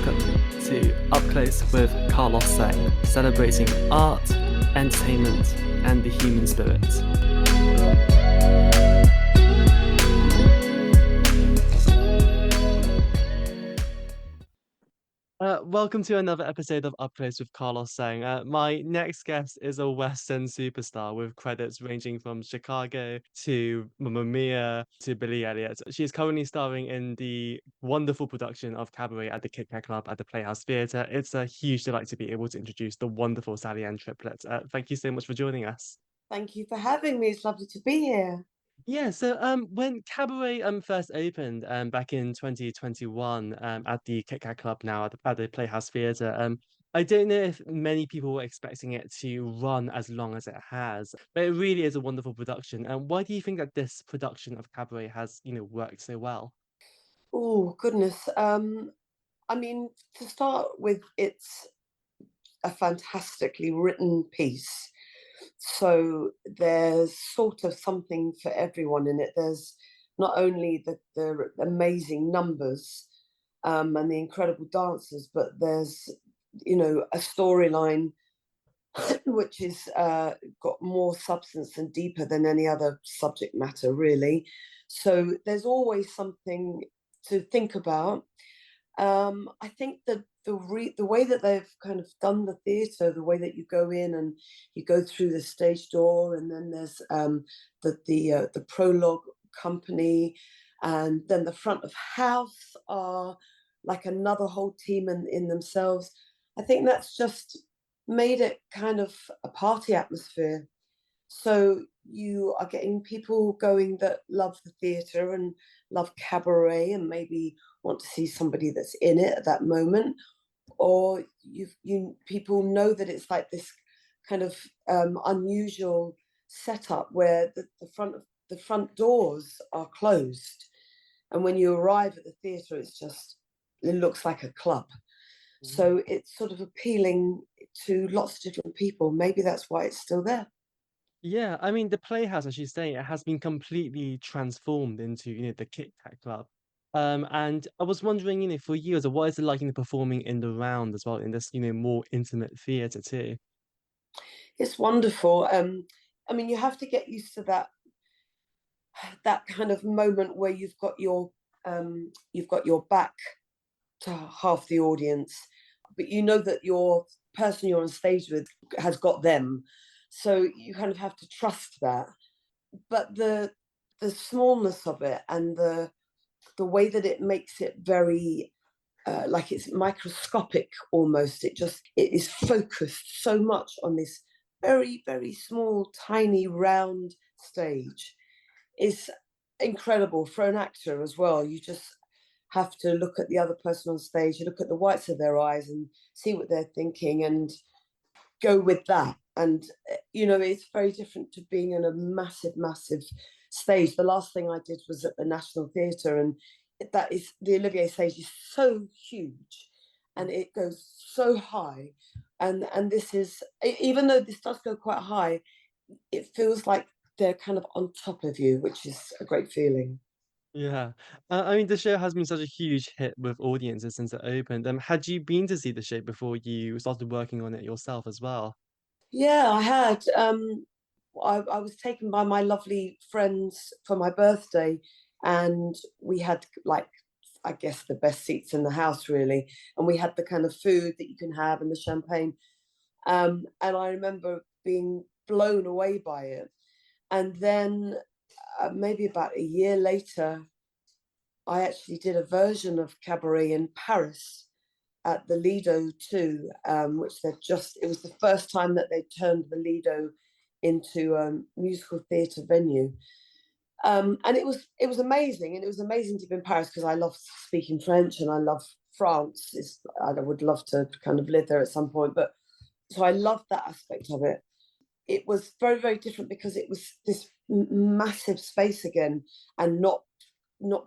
welcome to Up Close with Carlos Sang, celebrating art, entertainment, and the human spirit. Welcome to another episode of Up Close with Carlos Sang. My next guest is a Western superstar with credits ranging from Chicago to Mamma Mia to Billy Elliot. She is currently starring in the wonderful production of Cabaret at the Kit Kat Club at the Playhouse Theatre. It's a huge delight to be able to introduce the wonderful Ann Triplett. Thank you so much for joining us. Thank you for having me. It's lovely to be here. Yeah, so when Cabaret first opened back in 2021 at the Kit Kat Club now at the Playhouse Theatre, I don't know if many people were expecting it to run as long as it has, but it really is a wonderful production. And why do you think that this production of Cabaret has, worked so well? Oh, goodness. I mean, to start with, it's a fantastically written piece. So there's sort of something for everyone in it. There's not only the amazing numbers and the incredible dancers, but there's, a storyline which is got more substance and deeper than any other subject matter, really. So there's always something to think about. I think that the way that they've kind of done the theatre, the way that you go in and you go through the stage door, and then there's the prologue company, and then the front of house are like another whole team in themselves. I think that's just made it kind of a party atmosphere. So you are getting people going that love the theatre and love cabaret and maybe want to see somebody that's in it at that moment, or you people know that it's like this kind of unusual setup where the front doors are closed, and when you arrive at the theatre, it looks like a club. So it's sort of appealing to lots of different people. Maybe that's why it's still there. Yeah, I mean the Playhouse, as you say, it has been completely transformed into, the Kit Kat Club. And I was wondering, for you, what is it like, performing in the round as well in this, more intimate theatre too? It's wonderful. I mean, you have to get used to that kind of moment where you've got your back to half the audience, but you know that your person you're on stage with has got them. So you kind of have to trust that. But the smallness of it and the way that it makes it very like it's microscopic almost. It is focused so much on this very, very small, tiny, round stage. It's incredible for an actor as well. You just have to look at the other person on stage, you look at the whites of their eyes and see what they're thinking and go with that. And, it's very different to being in a massive, massive stage. The last thing I did was at the National Theatre, and that is, the Olivier stage is so huge and it goes so high. And this is, even though this does go quite high, it feels like they're kind of on top of you, which is a great feeling. Yeah. I mean, the show has been such a huge hit with audiences since it opened. Had you been to see the show before you started working on it yourself as well? Yeah, I had. I was taken by my lovely friends for my birthday, and we had, like, I guess, the best seats in the house, really. And we had the kind of food that you can have and the champagne. And I remember being blown away by it. And then maybe about a year later, I actually did a version of Cabaret in Paris at the Lido too, which it was the first time that they turned the Lido into a musical theatre venue. And it was amazing. And it was amazing to be in Paris because I love speaking French and I love France. I would love to kind of live there at some point. But so I loved that aspect of it. It was very, very different because it was this massive space again and not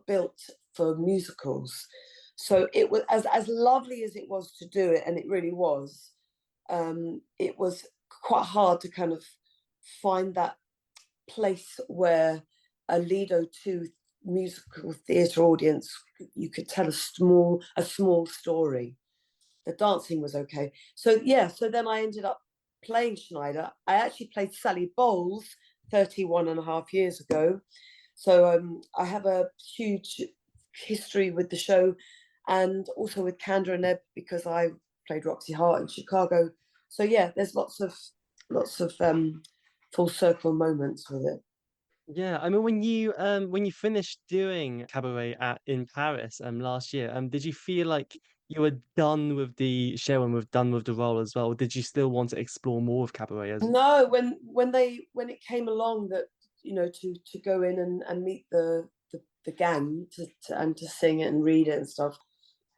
built for musicals. So it was as lovely as it was to do it, and it really was. It was quite hard to kind of find that place where a Lido 2 musical theatre audience, you could tell a small story. the dancing was okay. So yeah, so then I ended up playing Schneider. I actually played Sally Bowles 31 and a half years ago. So I have a huge history with the show, and also with Kander and Ebb, because I played Roxy Hart in Chicago. So yeah, there's lots of full circle moments with it. Yeah, I mean, when you finished doing Cabaret in Paris last year, did you feel like you were done with the show and were done with the role as well? Or did you still want to explore more of Cabaret as No, when it came along that, to go in and meet the gang and to sing it and read it and stuff,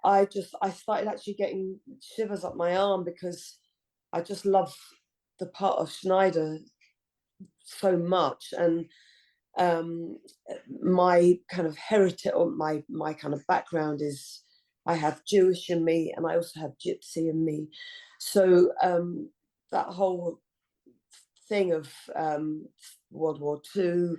I started actually getting shivers up my arm, because I just love the part of Schneider so much. And um, my kind of heritage, or my kind of background is, I have Jewish in me and I also have Gypsy in me. So that whole thing of World War II,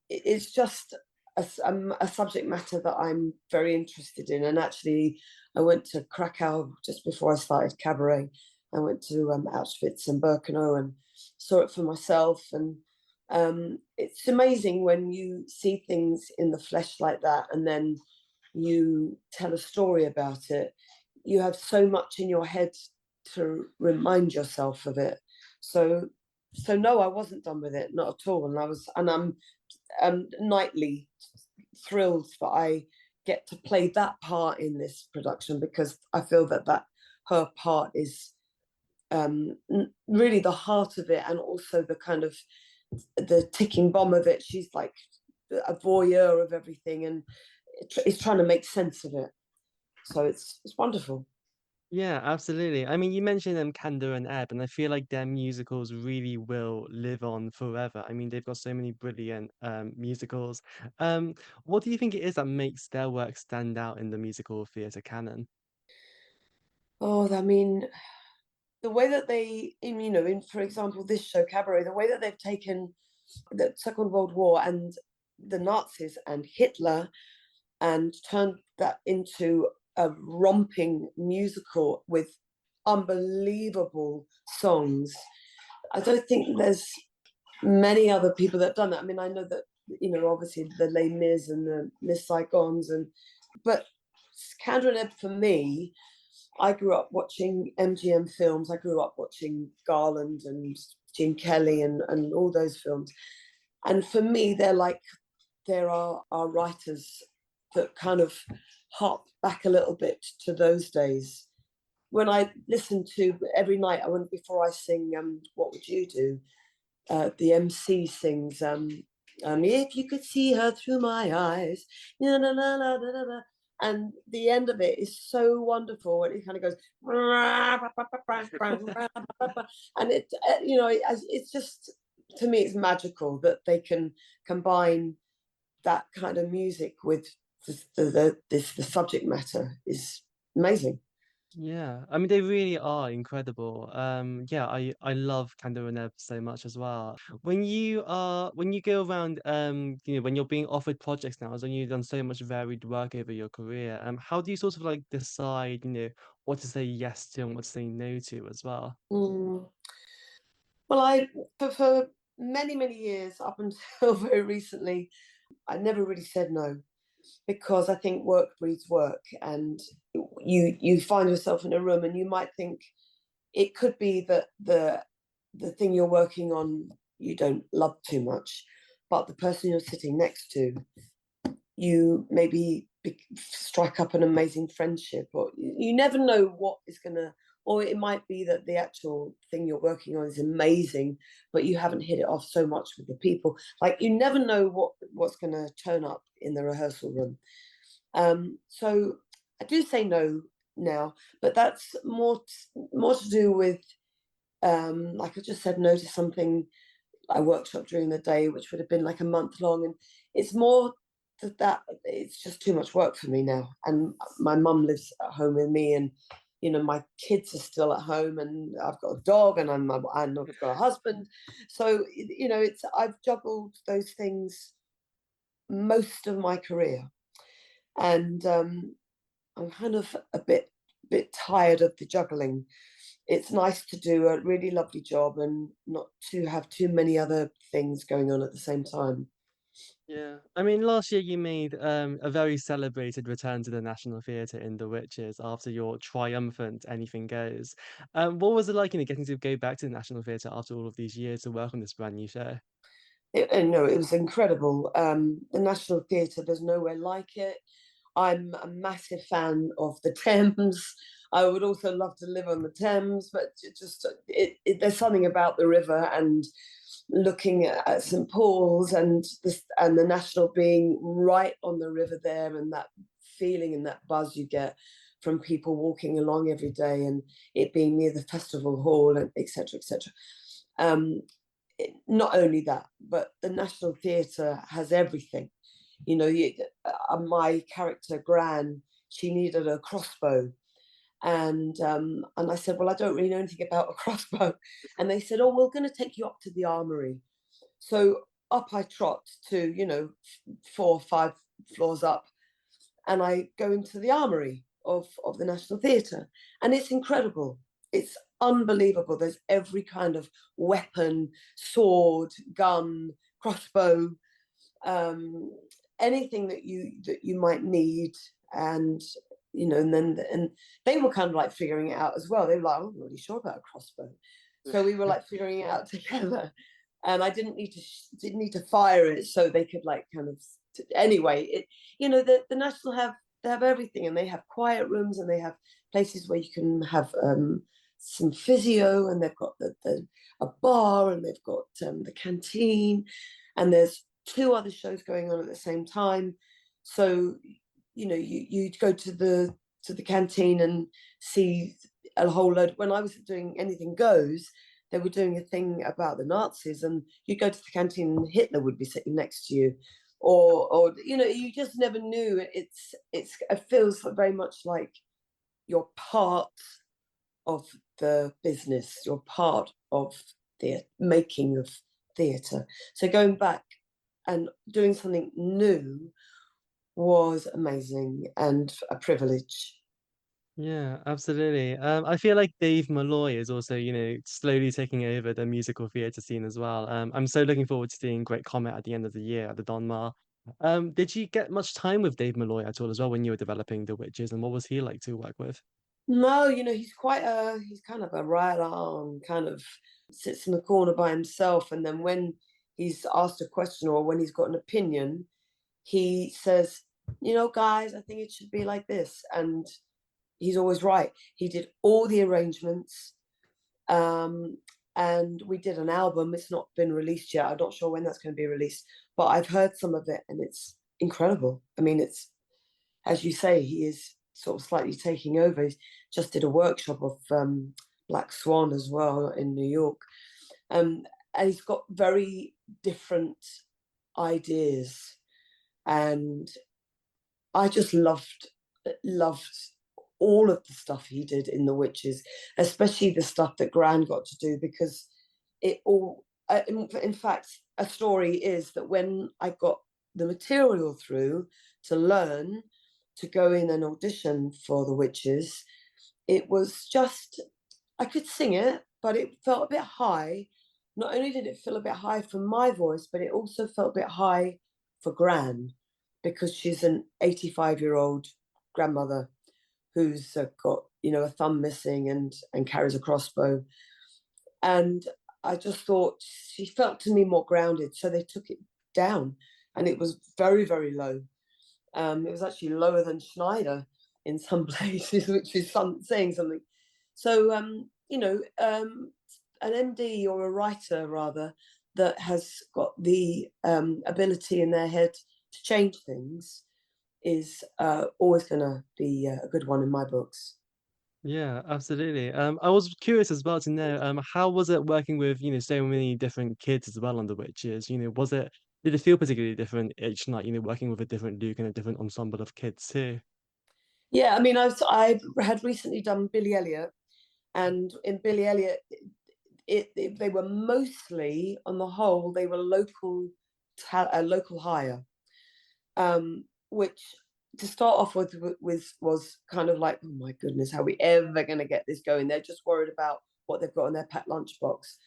it's just a subject matter that I'm very interested in. And actually, I went to Krakow just before I started Cabaret. I went to Auschwitz and Birkenau and saw it for myself. And it's amazing when you see things in the flesh like that, and then you tell a story about it. You have so much in your head to remind yourself of it. So, so no, I wasn't done with it, not at all. And I'm nightly thrilled that I get to play that part in this production, because I feel that her part is really the heart of it, and also the kind of the ticking bomb of it. She's like a voyeur of everything, and is trying to make sense of it. So it's wonderful. Yeah, absolutely. I mean, you mentioned Kander and Ebb, and I feel like their musicals really will live on forever. I mean, they've got so many brilliant musicals. What do you think it is that makes their work stand out in the musical theatre canon? Oh, I mean, the way that they, in for example, this show Cabaret, the way that they've taken the Second World War and the Nazis and Hitler and turned that into a romping musical with unbelievable songs. I don't think there's many other people that have done that. I mean, I know that, obviously the Les Mis and the Miss Saigons, but Kander and Ebb, for me, I grew up watching MGM films. I grew up watching Garland and Gene Kelly and all those films. And for me, there are writers that kind of hop back a little bit to those days. When I listen to every night, I went before I sing What Would You Do? The Emcee sings If You Could See Her Through My Eyes, na, na, na, na, na, na, na. And the end of it is so wonderful, and it kind of goes and it's just, to me, it's magical that they can combine that kind of music with the subject matter. Is amazing. Yeah, I mean they really are incredible. Yeah, I love Candle and Ebb so much as well. When you go around, when you're being offered projects now, as when you've done so much varied work over your career, how do you sort of like decide, what to say yes to and what to say no to as well? Mm. Well, for many years, up until very recently, I never really said no, because I think work breeds work, and you find yourself in a room and you might think it could be that the thing you're working on you don't love too much, but the person you're sitting next to, you maybe strike up an amazing friendship, or you never know what is going to, or it might be that the actual thing you're working on is amazing, but you haven't hit it off so much with the people. Like, you never know what's going to turn up in the rehearsal room. So I do say no now, but that's more to do with, like I just said no to something I workshop during the day, which would have been like a month long, and it's more that it's just too much work for me now. And my mum lives at home with me, and my kids are still at home, and I've got a dog, and I've got a husband. So it's I've juggled those things most of my career, and I'm kind of a bit bit tired of the juggling. It's nice to do a really lovely job and not to have too many other things going on at the same time. Yeah. I mean, last year you made a very celebrated return to the National Theatre in The Witches after your triumphant Anything Goes. What was it like, getting to go back to the National Theatre after all of these years to work on this brand new show? No, it was incredible. The National Theatre, there's nowhere like it. I'm a massive fan of the Thames. I would also love to live on the Thames, but there's something about the river and looking at St Paul's and the National being right on the river there, and that feeling and that buzz you get from people walking along every day, and it being near the festival hall, and etc. etc. Um, Not only that, but the National Theatre has everything. My character Gran, she needed a crossbow, and I said, well, I don't really know anything about a crossbow, and they said, oh, we're going to take you up to the armory. So up I trot to 4 or 5 floors up, and I go into the armory of the National Theatre, and it's incredible. It's unbelievable. There's every kind of weapon, sword, gun, crossbow, um, anything that you might need, and and they were kind of like figuring it out as well. They were like, I'm not really sure about a crossbow, so we were like figuring it out together. And I didn't need to fire it, so they could like kind of anyway. The National they have everything, and they have quiet rooms, and they have places where you can have some physio, and they've got a bar, and they've got the canteen, and there's 2 other shows going on at the same time. So you go to the canteen and see a whole load. When I was doing Anything Goes, they were doing a thing about the Nazis, and you go to the canteen and Hitler would be sitting next to you, or you just never knew. It feels very much like you're part of the business, you're part of the making of theatre. So going back and doing something new was amazing and a privilege. Yeah, absolutely. I feel like Dave Molloy is also, slowly taking over the musical theatre scene as well. I'm so looking forward to seeing Great Comet at the end of the year at the Don Mar. Did you get much time with Dave Molloy at all as well when you were developing The Witches, and what was he like to work with? No, he's kind of a right arm, kind of sits in the corner by himself, and then when he's asked a question or when he's got an opinion, he says, guys, I think it should be like this, and he's always right. He did all the arrangements, um, and we did an album. It's not been released yet. I'm not sure when that's going to be released, but I've heard some of it, and it's incredible. I mean, it's, as you say, he is sort of slightly taking over. He just did a workshop of Black Swan as well in New York, and he's got very different ideas, and I just loved all of the stuff he did in The Witches, especially the stuff that Gran got to do, because it all, in fact, a story is that when I got the material through to learn to go in and audition for The Witches, it was just, I could sing it, but it felt a bit high. Not only did it feel a bit high for my voice, but it also felt a bit high for Gran, because she's an 85-year-old grandmother who's got a thumb missing and carries a crossbow, and I just thought she felt to me more grounded, so they took it down, and it was very, very low. It was actually lower than Schneider in some places, which is saying something. So an MD, or a writer rather, that has got the ability in their head to change things is always going to be a good one in my books. Yeah, absolutely. I was curious as well to know, how was it working with, so many different kids as well on The Witches? Did it feel particularly different each night, working with a different Luke and a different ensemble of kids too? Yeah, I mean, I had recently done Billy Elliot, and in Billy Elliot, they were mostly, on the whole, they were local hire, which to start off with was kind of like, oh my goodness, how are we ever going to get this going? They're just worried about what they've got in their packed lunchbox.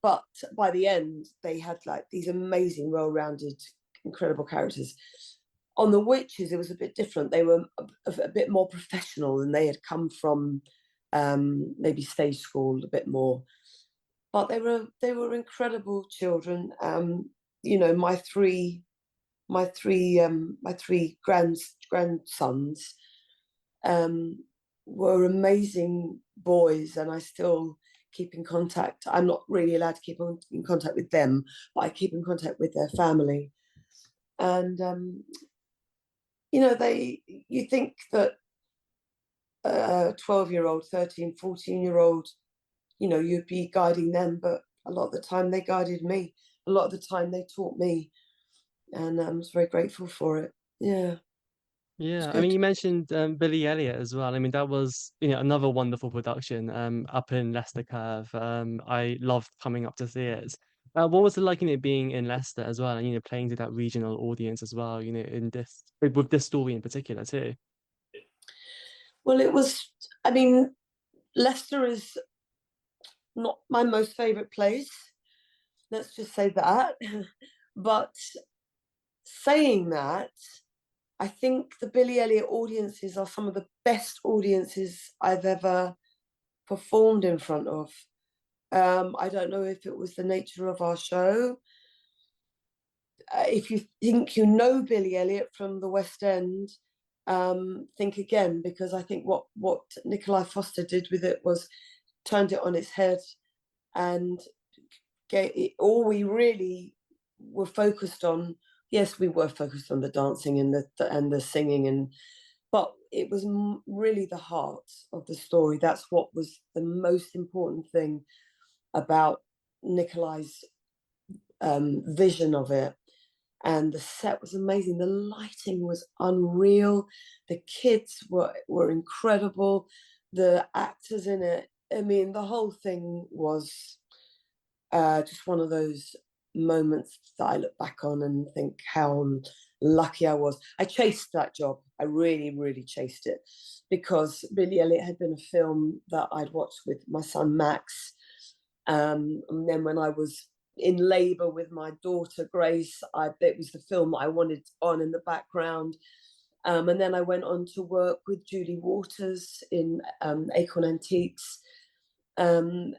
But by the end, they had like these amazing, well-rounded, incredible characters. On the witches, it was a bit different. They were a bit more professional, and they had come from maybe stage school a bit more. But they were incredible children. You know, my three grandsons were amazing boys, and I still keep in contact. I'm not really allowed to keep in contact with them, but I keep in contact with their family. And you know, you think that a 12-year-old, 13, 14-year-old, you know, you'd be guiding them, but a lot of the time they guided me. A lot of the time they taught me, and I was very grateful for it. Yeah, it's Yeah, I mean, good. you mentioned Billy Elliot as well. I mean, that was, another wonderful production up in Leicester Curve. I loved coming up to see it. What was it like, being in Leicester as well, and playing to that regional audience as well, in this with this story in particular too. Well, it was, I mean, Leicester is not my most favourite place. Let's just say that. But saying that, I think the Billy Elliot audiences are some of the best audiences I've ever performed in front of. I don't know if it was the nature of our show. If you think you know Billy Elliot from the West End, think again, because I think what Nikolai Foster did with it was turned it on its head, and all we really were focused on. Yes, we were focused on the dancing and the singing, but it was really the heart of the story. That's what was the most important thing about Nikolai's vision of it. And the set was amazing. The lighting was unreal. The kids were incredible. The actors in it, I mean, the whole thing was just one of those moments that I look back on and think how lucky I was. I chased that job. I really, really chased it, because Billy Elliot had been a film that I'd watched with my son Max. And then when I was in labour with my daughter Grace, it was the film that I wanted on in the background. And then I went on to work with Julie Waters in Acorn Antiques. And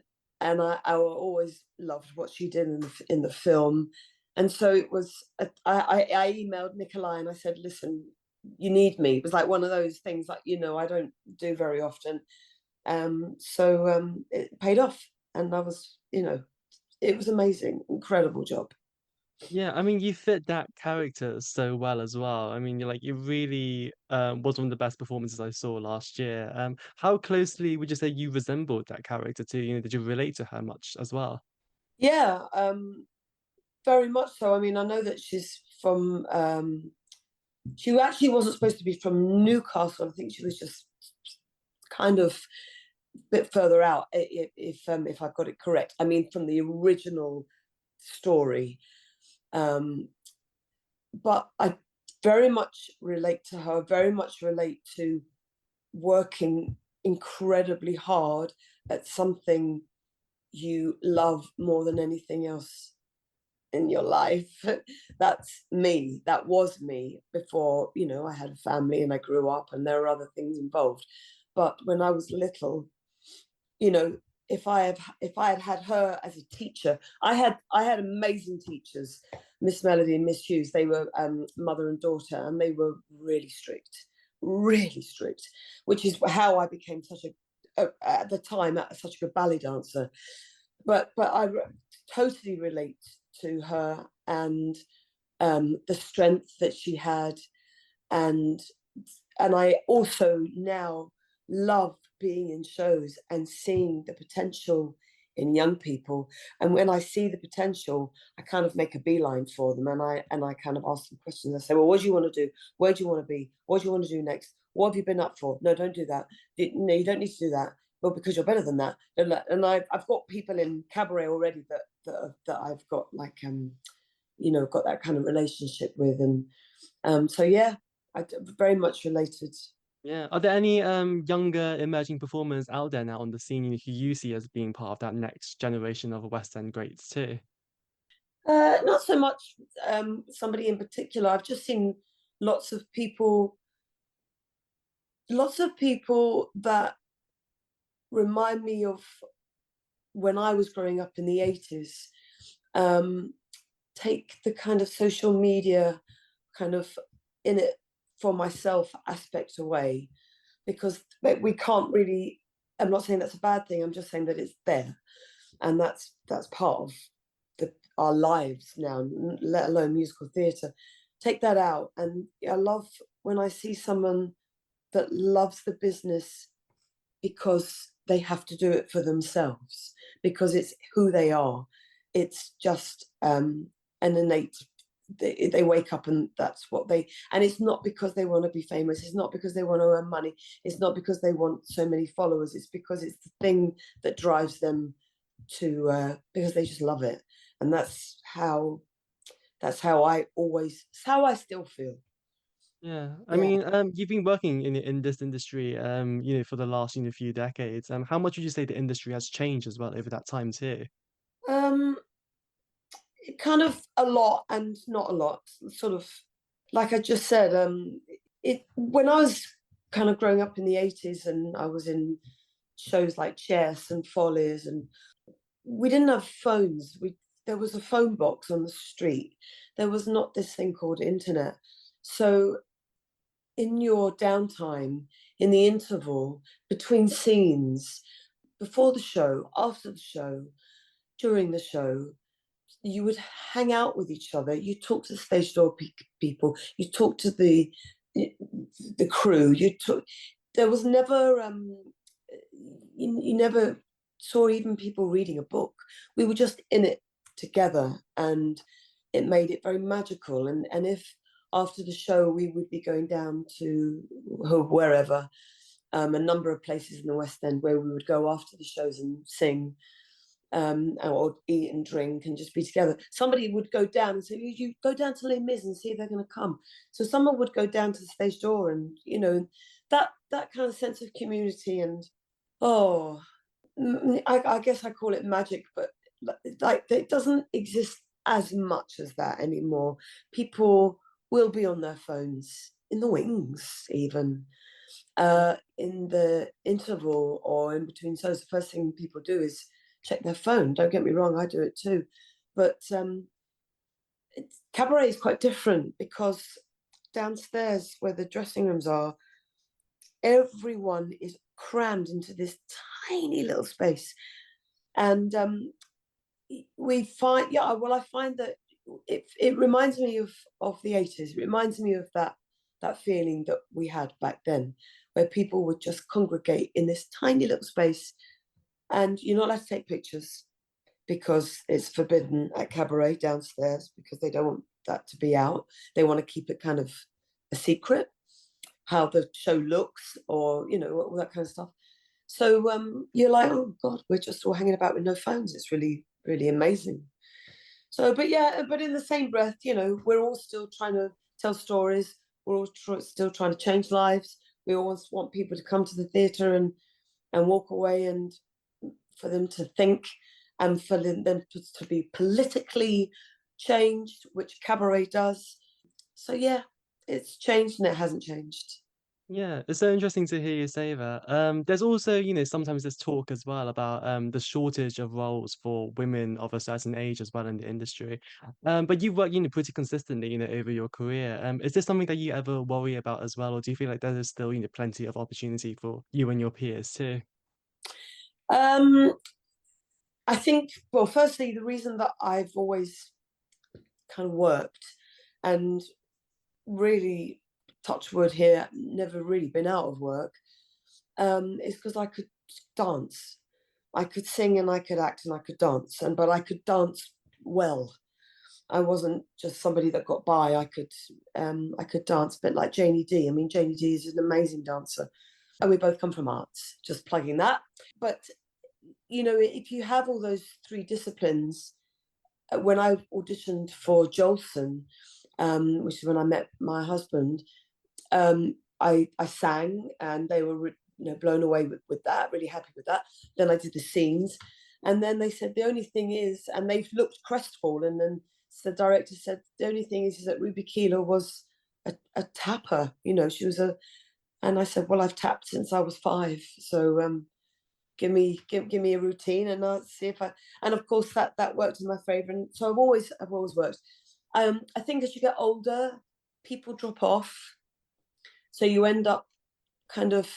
I always loved what she did in the film. And so it was, I emailed Nikolai and I said, listen, you need me. It was like one of those things that, I don't do very often. So it paid off, and I was, it was amazing, incredible job. Yeah, I mean, you fit that character so well as well. I mean, you really was one of the best performances I saw last year. How closely would you say you resembled that character too? Did you relate to her much as well? Yeah, very much so. I mean, I know that she's from, she actually wasn't supposed to be from Newcastle. I think she was just kind of a bit further out, if I've got it correct. I mean, from the original story. But I very much relate to her, very much relate to working incredibly hard at something you love more than anything else in your life. That's me. That was me before, I had a family and I grew up and there are other things involved. But when I was little, you know, if I had her as a teacher, I had amazing teachers, Miss Melody and Miss Hughes. They were mother and daughter, and they were really strict, which is how I became at the time such a good ballet dancer. But I totally relate to her and the strength that she had, and I also now love being in shows and seeing the potential in young people. And when I see the potential, I kind of make a beeline for them, and I kind of ask them questions. I say, well, what do you want to do? Where do you want to be? What do you want to do next? What have you been up for? No, don't do that. No, you don't need to do that. Well, because you're better than that. And I've got people in Cabaret already that I've got like got that kind of relationship with. And so yeah, very much related. Yeah. Are there any younger emerging performers out there now on the scene who you see as being part of that next generation of West End greats too? Not so much somebody in particular. I've just seen lots of people, that remind me of when I was growing up in the 80s. Take the kind of social media kind of in it for myself aspect away, because we can't really, I'm not saying that's a bad thing, I'm just saying that it's there, and that's part of our lives now, let alone musical theatre. Take that out, and I love when I see someone that loves the business because they have to do it for themselves, because it's who they are. It's just an innate, they wake up and that's what they, and it's not because they want to be famous, it's not because they want to earn money, it's not because they want so many followers, it's because it's the thing that drives them to because they just love it. And that's how it's how I still feel. Yeah, I Yeah. mean, you've been working in this industry, for the last, few decades. How much would you say the industry has changed as well over that time too? um Kind of a lot and not a lot, sort of, like I just said. It When I was kind of growing up in the 80s, and I was in shows like Chess and Follies, and we didn't have phones. There was a phone box on the street. There was not this thing called internet. So in your downtime, in the interval between scenes, before the show, after the show, during the show, you would hang out with each other. You talk to the stage door people. You talk to the crew. There was never you never saw even people reading a book. We were just in it together, and it made it very magical. And if after the show we would be going down to wherever, a number of places in the West End where we would go after the shows and sing, or eat and drink and just be together. Somebody would go down and say, you go down to Les Mis and see if they're going to come. So someone would go down to the stage door, and that kind of sense of community. And oh, I guess I call it magic, but like it doesn't exist as much as that anymore. People will be on their phones in the wings, even in the interval or in between shows. The first thing people do is check their phone. Don't get me wrong, I do it too. But Cabaret is quite different, because downstairs where the dressing rooms are, everyone is crammed into this tiny little space. And we find, yeah, well, I find that it reminds me of the 80s. It reminds me of that feeling that we had back then, where people would just congregate in this tiny little space, and you're not allowed to take pictures because it's forbidden at Cabaret downstairs, because they don't want that to be out. They want to keep it kind of a secret, how the show looks, or all that kind of stuff. So you're like, oh God, we're just all hanging about with no phones. It's really, really amazing. So, but yeah, but in the same breath, we're all still trying to tell stories. We're all still trying to change lives. We always want people to come to the theatre and walk away, and for them to think, and for them to be politically changed, which Cabaret does. So yeah, it's changed and it hasn't changed. Yeah, it's so interesting to hear you say that. There's also, sometimes there's talk as well about the shortage of roles for women of a certain age as well in the industry. But you've worked, pretty consistently, over your career. Is this something that you ever worry about as well, or do you feel like there is still, plenty of opportunity for you and your peers too? Um, I think, well, firstly, the reason that I've always kind of worked and really, touch wood here, never really been out of work, is because I could dance. I could sing and I could act and I could dance, but I could dance well. I wasn't just somebody that got by. I could dance a bit like Janie D. I mean, Janie D is an amazing dancer, and we both come from arts. Just plugging that. But if you have all those three disciplines, when I auditioned for Jolson, which is when I met my husband, I sang, and they were blown away with that, really happy with that. Then I did the scenes, and then they said the only thing is, and they looked crestfallen, and the director said the only thing is that Ruby Keeler was a tapper, she was and I said, well, I've tapped since I was 5, so give me a routine, and I'll see if and of course that worked in my favor, and so I've always worked. I think as you get older, people drop off, so you end up kind of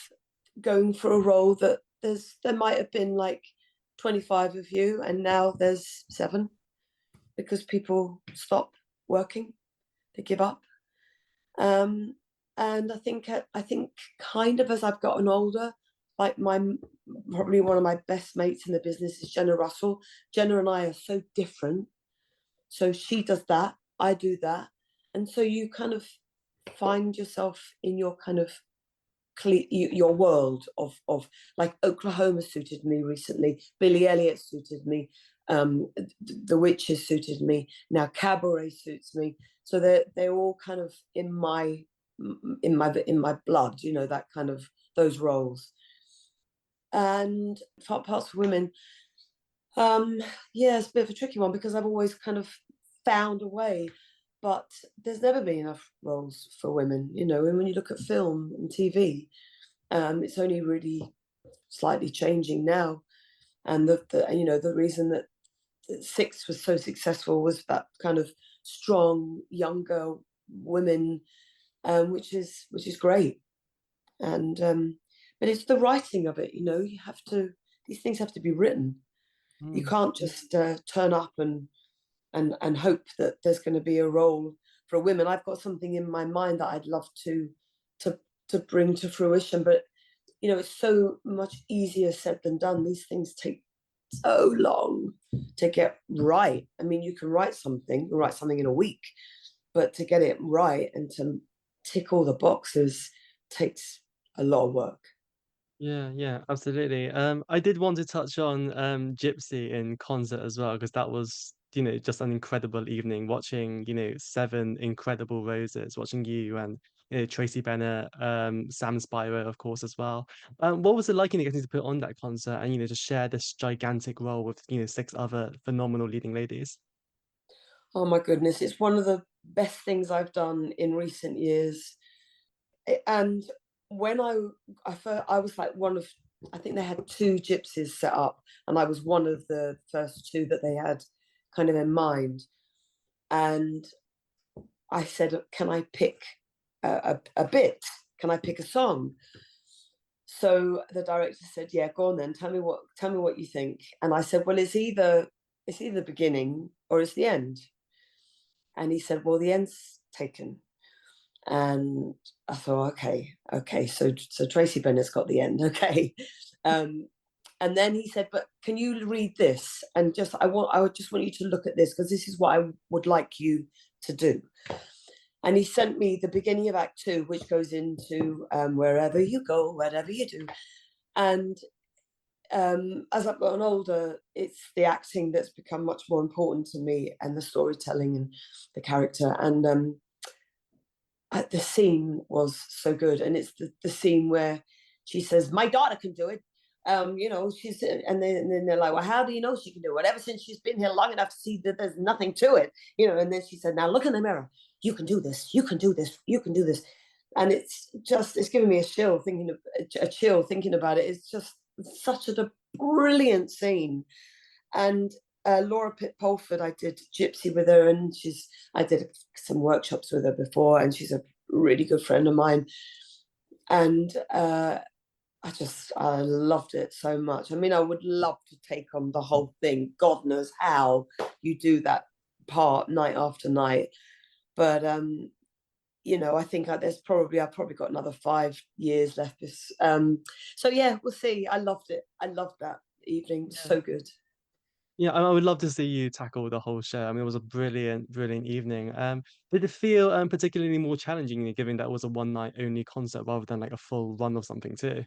going for a role that there might have been like 25 of you, and now there's 7, because people stop working, they give up. And I think kind of as I've gotten older, like probably one of my best mates in the business is Jenna Russell. Jenna and I are so different. So she does that, I do that. And so you kind of find yourself in your kind of your world of like Oklahoma suited me recently, Billy Elliot suited me, The Witches suited me, now Cabaret suits me. So they're all kind of in my blood, that kind of those roles. And parts for women, yeah, it's a bit of a tricky one, because I've always kind of found a way, but there's never been enough roles for women, and when you look at film and TV, it's only really slightly changing now. And the reason that Six was so successful was that kind of strong younger women, which is great. And but it's the writing of it, you have to, these things have to be written. You can't just turn up and hope that there's going to be a role for women. I've got something in my mind that I'd love to bring to fruition, but it's so much easier said than done. These things take so long to get right. I mean, you can write something in a week, but to get it right and to tick all the boxes takes a lot of work. Yeah, absolutely. I did want to touch on Gypsy in concert as well, because that was, just an incredible evening watching, 7 incredible roses, watching you and Tracy Bennett, Sam Spiro, of course, as well. What was it like, getting to put on that concert and, to share this gigantic role with, 6 other phenomenal leading ladies? Oh my goodness, it's one of the best things I've done in recent years. And when I was like one of, I think they had 2 gypsies set up, and I was one of the first 2 that they had kind of in mind. And I said, can I pick a bit? Can I pick a song? So the director said, yeah, go on then. Tell me what you think. And I said, well, it's either the beginning or it's the end. And he said, well, the end's taken. And I thought, okay, so Tracy Bennett's got the end, okay. And then he said, but can you read this? And I would just want you to look at this, because this is what I would like you to do. And he sent me the beginning of Act 2, which goes into wherever you go, whatever you do. And as I've gotten older, it's the acting that's become much more important to me, and the storytelling and the character. And the scene was so good, and it's the scene where she says, "My daughter can do it." She's, and then they're like, "Well, how do you know she can do it? Ever since she's been here long enough to see that there's nothing to it, And then she said, "Now look in the mirror. You can do this. You can do this. You can do this." And it's giving me a chill thinking about it. It's just such a brilliant scene. And Laura Pitt Polford, I did Gypsy with her, and I did some workshops with her before, and she's a really good friend of mine. And I loved it so much. I mean, I would love to take on the whole thing. God knows how you do that part night after night. But I think I've probably got another 5 years left. So yeah, we'll see. I loved it. I loved that evening. Yeah. So good. Yeah, I would love to see you tackle the whole show. I mean, it was a brilliant, brilliant evening. Did it feel particularly more challenging, given that it was a one night only concert rather than like a full run of something too?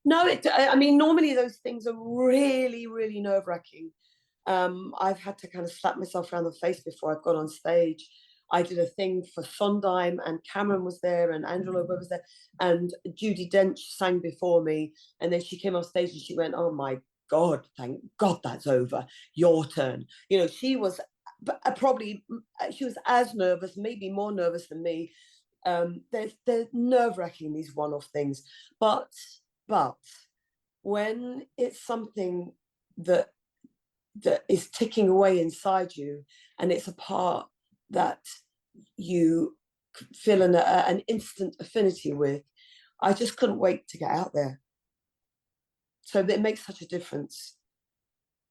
No, I mean, normally those things are really, really nerve wracking. I've had to kind of slap myself around the face before I've gone on stage. I did a thing for Sondheim, and Cameron was there, and Angela was there, and Judi Dench sang before me. And then she came off stage and she went, "Oh my God, thank God that's over. Your turn." You know, she was probably, she was as nervous, maybe more nervous than me. They're nerve-wracking, these one-off things. But when it's something that is ticking away inside you, and it's a part that you feel an instant affinity with, I just couldn't wait to get out there. So it makes such a difference.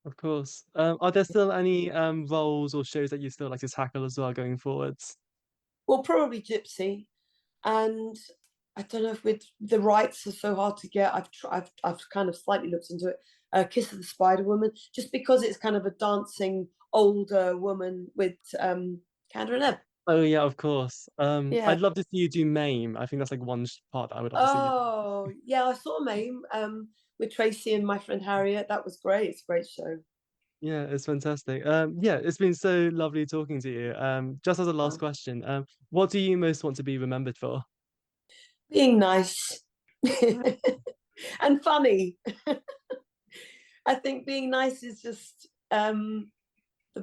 Of course. Are there still any roles or shows that you still like to tackle as well going forwards? Well, probably Gypsy, and I don't know if with the rights are so hard to get. I've kind of slightly looked into it. Kiss of the Spider Woman, just because it's kind of a dancing older woman with Kander and Ebb. Oh yeah, of course. Yeah. I'd love to see you do Mame. I think that's like one part that I would love to see you. Oh, yeah, I saw Mame with Tracy and my friend Harriet. That was great. It's a great show. Yeah, it's fantastic. Yeah, it's been so lovely talking to you. Just as a last Oh, question, what do you most want to be remembered for? being nice and funny. I think being nice is just the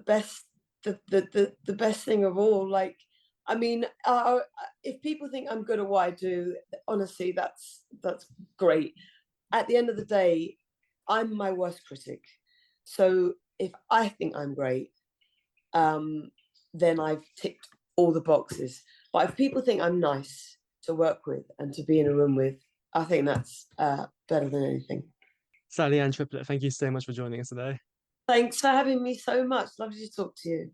best, the best thing of all. Like, I mean, if people think I'm good at what I do, honestly, that's great. At the end of the day, I'm my worst critic. So if I think I'm great, then I've ticked all the boxes. But if people think I'm nice to work with and to be in a room with, I think that's better than anything. Sally Ann Triplett, thank you so much for joining us today. Thanks for having me so much. Lovely to talk to you.